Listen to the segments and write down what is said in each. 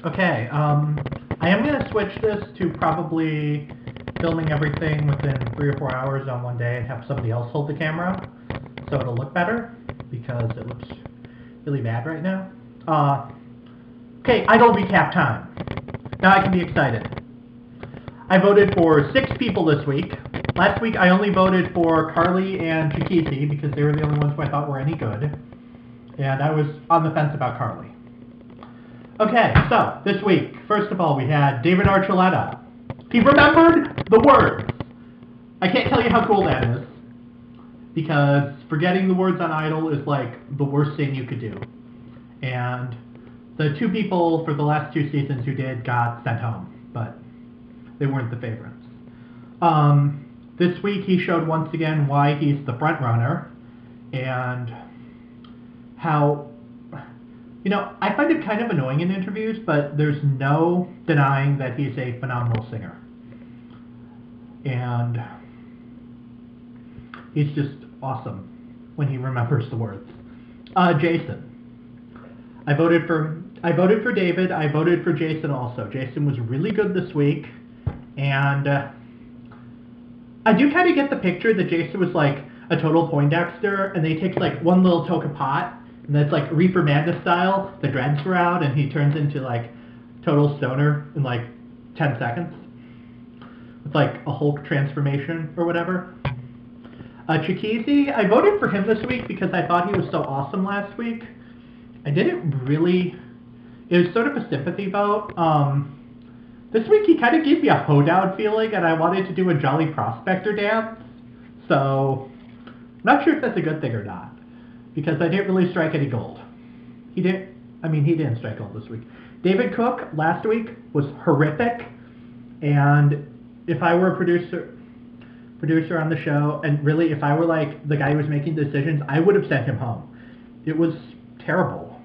Okay, I am going to switch this to probably filming everything within 3 or 4 hours on one day and have somebody else hold the camera so it'll look better because it looks really bad right now. Okay, Idol recap time. Now I can be excited. I voted for 6 people this week. Last week I only voted for Carly and Chikisi because they were the only ones who I thought were any good. And I was on the fence about Carly. Okay, so this week, first of all, we had David Archuleta. He remembered the words. I can't tell you how cool that is, because forgetting the words on Idol is like the worst thing you could do. And the 2 people for the last 2 seasons who did got sent home, but they weren't the favorites. This week he showed once again why he's the front runner, and how, you know, I find it kind of annoying in interviews, but there's no denying that he's a phenomenal singer. And he's just awesome when he remembers the words. Jason. I voted for David. I voted for Jason also. Jason was really good this week, and I do kind of get the picture that Jason was like a total Poindexter, and they take like one little toke of pot, and that's like Reaper Madness style. The dreads were out, and he turns into like total stoner in like 10 seconds. It's like a Hulk transformation or whatever. Chikisi, I voted for him this week because I thought he was so awesome last week. I didn't really. It was sort of a sympathy vote. This week he kind of gave me a hoedown feeling, and I wanted to do a Jolly Prospector dance. So I'm not sure if that's a good thing or not, because I didn't really strike any gold. He didn't strike gold this week. David Cook last week was horrific, and if I were a producer on the show, and really if I were like the guy who was making decisions, I would have sent him home. It was terrible.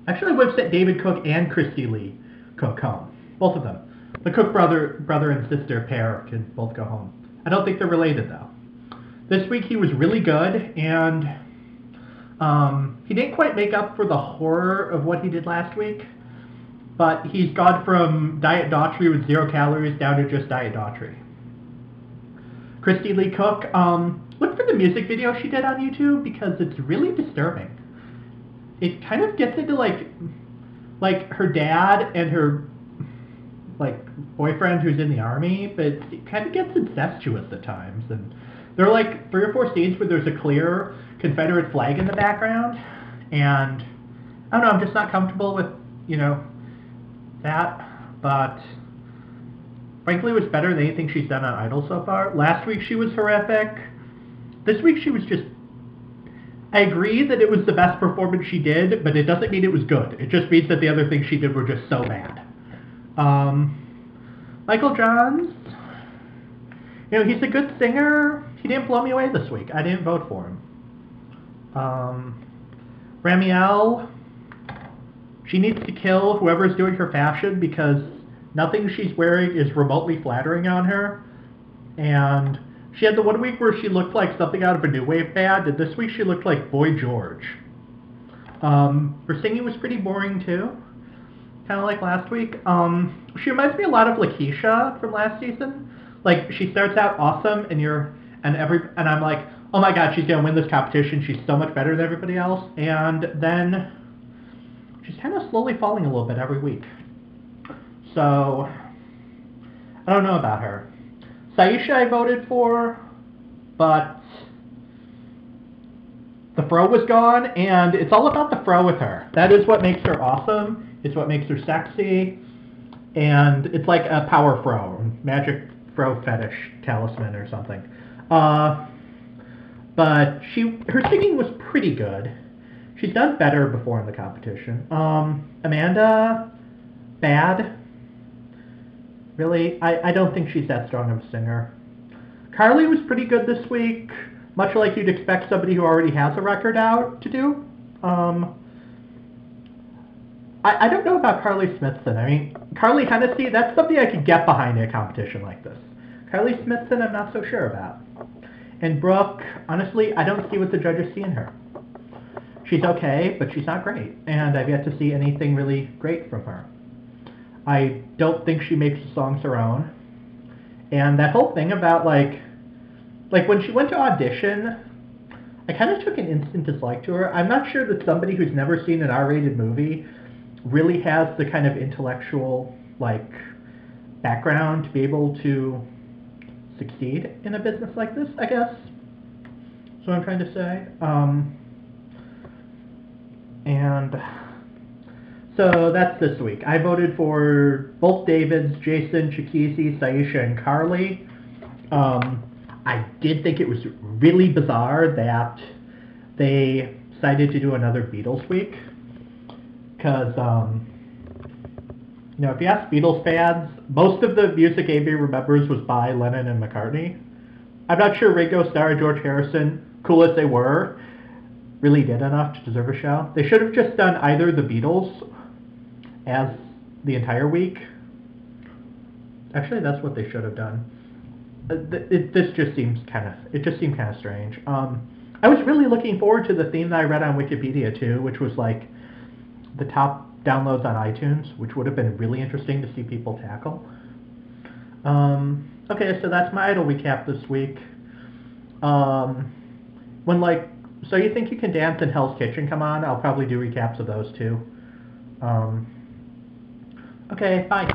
Actually, I would have sent David Cook and Christy Lee Cook home. Both of them. The Cook brother and sister pair can both go home. I don't think they're related though. This week he was really good, and he didn't quite make up for the horror of what he did last week, but he's gone from Diet Daughtry with 0 calories down to just Diet Daughtry. Christy Lee Cook, look for the music video she did on YouTube because it's really disturbing. It kind of gets into like her dad and her like boyfriend who's in the army, but it kind of gets incestuous at times, and there are like 3 or 4 scenes where there's a clear Confederate flag in the background, and I don't know, I'm just not comfortable with, you know, that, but frankly it was better than anything she's done on Idol so far. Last week she was horrific. This week she was just, I agree that it was the best performance she did, but it doesn't mean it was good. It just means that the other things she did were just so bad. Michael Johns, you know, he's a good singer. He didn't blow me away this week. I didn't vote for him. Ramiel, she needs to kill whoever's doing her fashion because nothing she's wearing is remotely flattering on her. And she had the one week where she looked like something out of a new wave band, and this week she looked like Boy George. Her singing was pretty boring too, kind of like last week. She reminds me a lot of Lakeisha from last season. Like, she starts out awesome, and I'm like, oh my god, she's gonna win this competition. She's so much better than everybody else. And then she's kind of slowly falling a little bit every week. So I don't know about her. Saisha I voted for, but the fro was gone, and it's all about the fro with her. That is what makes her awesome. It's what makes her sexy, and it's like a power fro, magic fro fetish talisman or something. But her singing was pretty good. She's done better before in the competition. Amanda, bad. Really, I don't think she's that strong of a singer. Carly was pretty good this week, much like you'd expect somebody who already has a record out to do. I don't know about Carly Smithson. I mean, Carly Hennessy, that's something I could get behind in a competition like this. Carly Smithson, I'm not so sure about. And Brooke, honestly, I don't see what the judges see in her. She's okay, but she's not great, and I've yet to see anything really great from her. I don't think she makes the songs her own. And that whole thing about like when she went to audition, I kind of took an instant dislike to her. I'm not sure that somebody who's never seen an R-rated movie really has the kind of intellectual background to be able to succeed in a business like this, I guess. That's what I'm trying to say. And so that's this week. I voted for both Davids, Jason, Chikisi, Saisha, and Carly. I did think it was really bizarre that they decided to do another Beatles week. Because, if you ask Beatles fans, most of the music AB remembers was by Lennon and McCartney. I'm not sure Ringo Starr and George Harrison, cool as they were, really did enough to deserve a show. They should have just done either the Beatles as the entire week. Actually, that's what they should have done. This just seems kind of strange. I was really looking forward to the theme that I read on Wikipedia too, which was like the top downloads on iTunes, which would have been really interesting to see people tackle. Okay, so that's my Idol recap this week. So You Think You Can Dance and Hell's Kitchen come on, I'll probably do recaps of those too. Okay, bye.